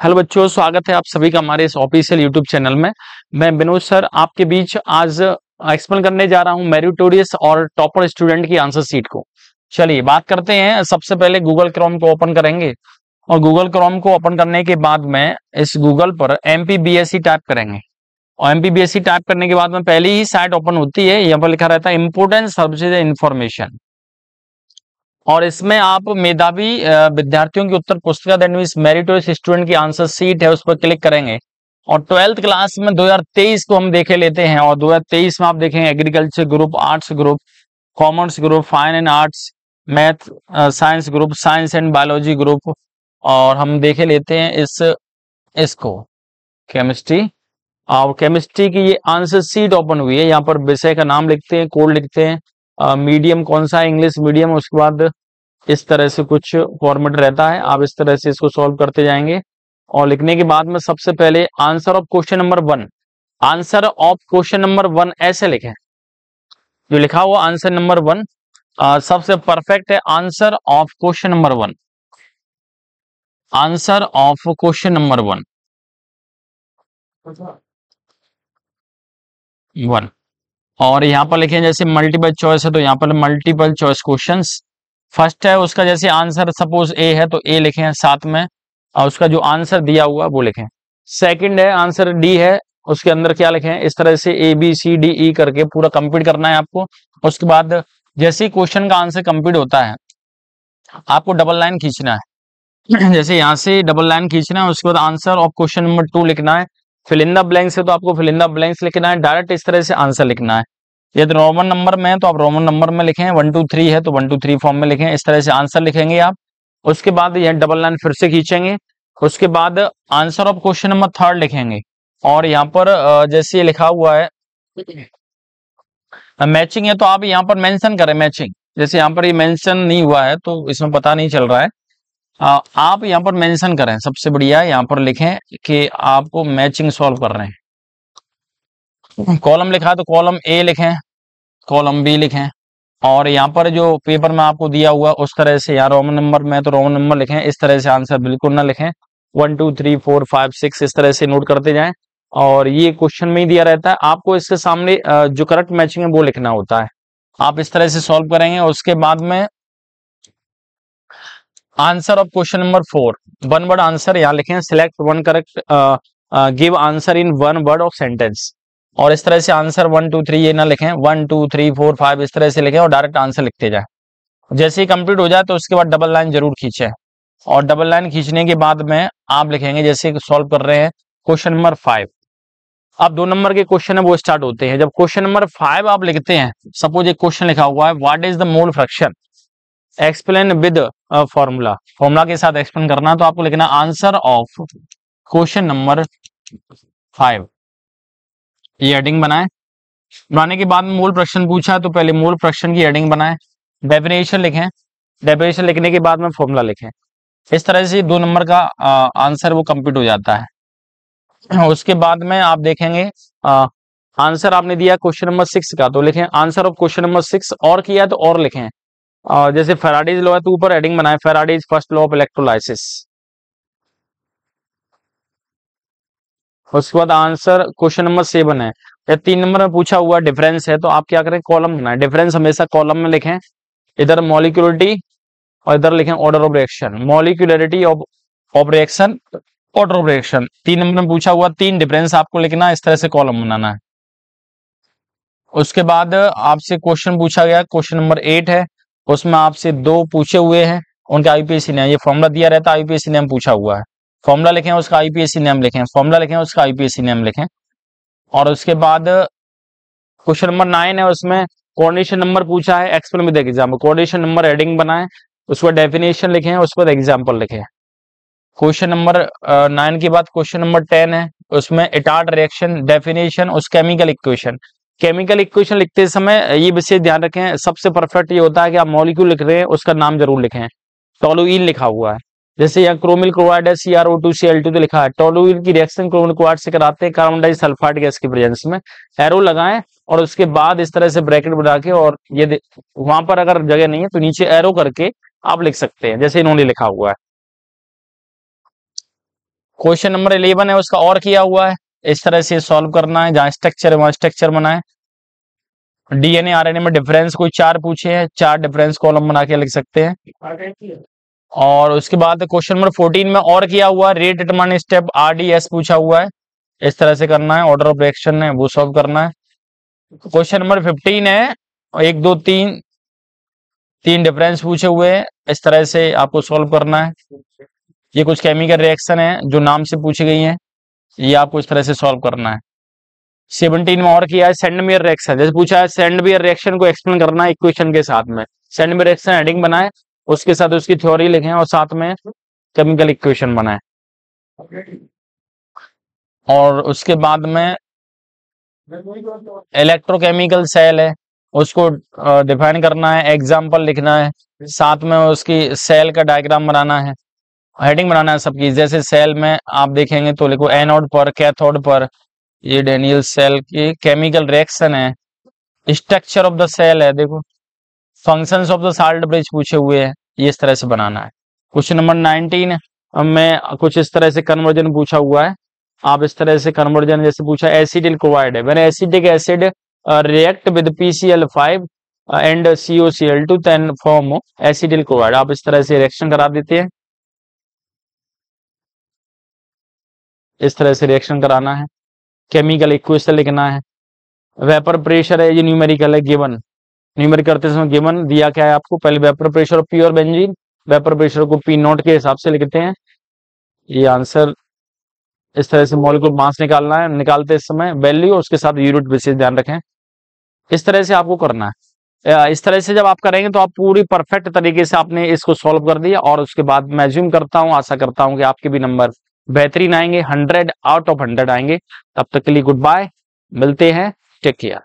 Hello बच्चों, स्वागत है आप सभी का हमारे इस ऑफिशियल यूट्यूब चैनल में। मैं विनोद सर आपके बीच आज एक्सप्लेन करने जा रहा हूं मेरिटोरियस और टॉपर स्टूडेंट की आंसर शीट को। चलिए बात करते हैं। सबसे पहले गूगल क्रोम को ओपन करेंगे और गूगल क्रोम को ओपन करने के बाद में इस गूगल पर MPBSE टाइप करेंगे और MPBSE टाइप करने के बाद में पहली ही साइट ओपन होती है। यहाँ पर लिखा रहता है इंपोर्टेंट सर्विसेज इंफॉर्मेशन और इसमें आप मेधावी विद्यार्थियों की उत्तर पुस्तिका दैट मींस मेरिटोरियस स्टूडेंट की आंसर शीट है उस पर क्लिक करेंगे और 12th क्लास में 2023 को हम देखे लेते हैं और 2023 में आप देखेंगे agriculture group, arts group, commerce group, fine and arts, math science group, science and biology group और हम देखे लेते हैं इसको केमिस्ट्री। और केमिस्ट्री की ये आंसर शीट ओपन हुई है। यहाँ पर विषय का नाम लिखते हैं, कोड लिखते हैं, मीडियम कौन सा है, इंग्लिश मीडियम। उसके बाद इस तरह से कुछ फॉर्मेट रहता है, आप इस तरह से इसको सॉल्व करते जाएंगे और लिखने के बाद में सबसे पहले answer of question number 1, answer of question number 1 ऐसे लिखें। जो लिखा हुआ आंसर नंबर 1 सबसे परफेक्ट है। Answer of question number 1, answer of question number 1 और यहाँ पर लिखें जैसे मल्टीपल चॉइस है तो यहाँ पर मल्टीपल चॉइस क्वेश्चंस। फर्स्ट है उसका जैसे आंसर सपोज ए है तो ए लिखें साथ में और उसका जो आंसर दिया हुआ वो लिखें। सेकंड है आंसर डी है, उसके अंदर क्या लिखें, इस तरह से ABCDE करके पूरा कंप्लीट करना है आपको। उसके बाद जैसे ही क्वेश्चन का आंसर कंप्लीट होता है आपको डबल लाइन खींचना है। जैसे यहाँ से डबल लाइन खींचना है, उसके बाद आंसर ऑफ क्वेश्चन नंबर 2 लिखना है। फिल इन द ब्लैंक्स है तो आपको फिल इन द ब्लैंक्स लिखना है, डायरेक्ट इस तरह से आंसर लिखना है। यदि रोमन नंबर में है तो आप रोमन नंबर में लिखें, 1 2 3 है तो 1 2 3 फॉर्म में लिखें, इस तरह से आंसर लिखेंगे आप। उसके बाद यह डबल लाइन फिर से खींचेंगे, उसके बाद आंसर ऑफ क्वेश्चन नंबर 3 लिखेंगे और यहाँ पर जैसे ये लिखा हुआ है मैचिंग है तो आप यहाँ पर मेंशन करें मैचिंग। जैसे यहाँ पर ये मेंशन नहीं हुआ है तो इसमें पता नहीं चल रहा है, आप यहाँ पर मेंशन करें। सबसे बढ़िया यहाँ पर लिखें कि आपको मैचिंग सॉल्व कर रहे हैं। कॉलम लिखा है तो कॉलम A लिखें, कॉलम B लिखें और यहाँ पर जो पेपर में आपको दिया हुआ उस तरह से, यहाँ रोमन नंबर में तो रोमन नंबर लिखें, इस तरह से आंसर बिल्कुल ना लिखें। 1 2 3 4 5 6 इस तरह से नोट करते जाएं और ये क्वेश्चन में ही दिया रहता है, आपको इसके सामने जो करेक्ट मैचिंग है वो लिखना होता है। आप इस तरह से सॉल्व करेंगे। उसके बाद में answer of question number 4 one word answer यहाँ लिखें, select one correct give answer in one word of sentence और इस तरह से आंसर 1 2 3 ये ना लिखें, 1 2 3 4 5 इस तरह से लिखें और डायरेक्ट आंसर लिखते जाए। जैसे ही कंप्लीट हो जाए तो उसके बाद डबल लाइन जरूर खींचे और डबल लाइन खींचने के बाद में आप लिखेंगे जैसे सॉल्व कर रहे हैं क्वेश्चन नंबर 5। अब 2 नंबर के क्वेश्चन है वो स्टार्ट होते हैं। जब क्वेश्चन नंबर 5 आप लिखते हैं, सपोज एक क्वेश्चन लिखा हुआ है what is the mole fraction, explain with formula, formula के साथ एक्सप्लेन करना, तो आपको लिखना आंसर ऑफ क्वेश्चन नंबर 5। ये हेडिंग बनाने के बाद में मोल फ्रैक्शन पूछा तो पहले मोल फ्रैक्शन की हेडिंग बनाएं, डेफिनेशन लिखें, डेफिनेशन लिखने के बाद में फॉर्मूला लिखें। इस तरह से 2 नंबर का आंसर वो कंप्लीट हो जाता है। उसके बाद में आप देखेंगे आंसर आपने दिया क्वेश्चन नंबर 6 का तो लिखें आंसर ऑफ क्वेश्चन नंबर 6 और किया तो और लिखें। जैसे फेराडेज लॉ है तो ऊपर हेडिंग बनाए Faraday's first law of electrolysis. उसके बाद आंसर क्वेश्चन नंबर 7 है या 3 नंबर में पूछा हुआ डिफरेंस है तो आप क्या करें, कॉलम बनाए, डिफरेंस हमेशा कॉलम में लिखें, इधर मॉलिक्यूलरिटी और इधर लिखें order of reaction, molecularity of reaction, order of reaction. 3 number में पूछा हुआ 3 डिफरेंस आपको लिखना, इस तरह से कॉलम बनाना है। उसके बाद आपसे क्वेश्चन पूछा गया क्वेश्चन नंबर 8 है, उसमें आपसे 2 पूछे हुए हैं, उनका IPSC नेम, ये फॉर्मूला दिया रहता है, IPSC नेम पूछा हुआ है, फॉर्मूला लिखें उसका IPSC नेम लिखें, फॉर्मूला लिखें उसका IPSC नेम लिखें। और उसके बाद क्वेश्चन नंबर 9 है, उसमें कोऑर्डिनेशन नंबर पूछा है, explain with example, coordination number heading बनाएं, उसके बाद डेफिनेशन लिखें, उसके बाद एग्जाम्पल लिखें। क्वेश्चन नंबर 9 के बाद क्वेश्चन नंबर 10 है, उसमें इटार्ड रिएक्शन, डेफिनेशन, उस केमिकल इक्वेशन। केमिकल इक्वेशन लिखते समय ये विशेष ध्यान रखें, सबसे परफेक्ट ये होता है कि आप मॉलिक्यूल लिख रहे हैं उसका नाम जरूर लिखें। टोलुइन लिखा हुआ है, जैसे यहाँ क्रोमिल क्लोराइड है CrO2Cl2 तो लिखा है, टोलुइन की रिएक्शन क्रोमिल क्लोराइड से कराते हैं कार्बन डाइसल्फाइड गैस की प्रेजेंस में, एरो लगाएं और उसके बाद इस तरह से ब्रैकेट बना के, और ये वहां पर अगर जगह नहीं है तो नीचे एरो करके आप लिख सकते हैं जैसे इन्होंने लिखा हुआ है। क्वेश्चन नंबर 11 है, उसका और किया हुआ है, इस तरह से सॉल्व करना है, जहां स्ट्रक्चर है वहां स्ट्रक्चर बनाए। डीएनए आरएनए में डिफरेंस कोई 4 पूछे हैं, 4 डिफरेंस कॉलम बना के लिख सकते हैं। और उसके बाद क्वेश्चन नंबर 14 में और किया हुआ है, रेट डिटरमाइन स्टेप RDS पूछा हुआ है, इस तरह से करना है, ऑर्डर ऑफ रिएक्शन है वो सॉल्व करना है। क्वेश्चन नंबर 15 है, 1 2 3 डिफरेंस पूछे हुए हैं, इस तरह से आपको सॉल्व करना है। ये कुछ केमिकल रिएक्शन है जो नाम से पूछी गई है, ये आपको इस तरह से सॉल्व करना है। 17 में और किया है सेंडमेयर रिएक्शन, जैसे पूछा है सेंडमेयर रिएक्शन को एक्सप्लेन करना है इक्वेशन के साथ में। सेंडमेयर रिएक्शन हेडिंग बनाए, उसके साथ उसकी थ्योरी लिखें और साथ में केमिकल इक्वेशन बनाए। और उसके बाद में इलेक्ट्रोकेमिकल सेल है, उसको डिफाइन करना है, एग्जाम्पल लिखना है, साथ में उसकी सेल का डायग्राम बनाना है, हेडिंग बनाना है सबकी। जैसे सेल में आप देखेंगे तो लिखो एनोड पर, कैथोड पर, ये डेनियल सेल की केमिकल रिएक्शन है, स्ट्रक्चर ऑफ द सेल है, देखो functions of the salt bridge पूछे हुए हैं, ये इस तरह से बनाना है। क्वेश्चन नंबर 19 में कुछ इस तरह से कन्वर्जन पूछा हुआ है, आप इस तरह से कन्वर्जन जैसे पूछा एसिटिल क्लोराइड है, when acetic acid react with PCl5 and COCl2 then form acetyl chloride, आप इस तरह से रिएक्शन करा देते हैं, इस तरह से रिएक्शन कराना है। केमिकल इक्वेशन लिखना है। वेपर प्रेशर है, ये न्यूमेरिकल है, गिवन न्यूमेरिकल करते समय गिवन दिया क्या है आपको, पहले vapour pressure of pure benzene, vapour pressure को P0 के हिसाब से लिखते हैं, ये आंसर। इस तरह से मॉलिक्यूलर मास निकालना है, निकालते समय वैल्यू और उसके साथ यूनिट विशेष ध्यान रखें, इस तरह से आपको करना है। इस तरह से जब आप करेंगे तो आप पूरी परफेक्ट तरीके से आपने इसको सॉल्व कर दिया, और उसके बाद मैं अज्यूम करता हूं, आशा करता हूं कि आपके भी नंबर बेहतरीन आएंगे, 100 आउट ऑफ 100 आएंगे। तब तक के लिए गुड बाय, मिलते हैं, टेक केयर।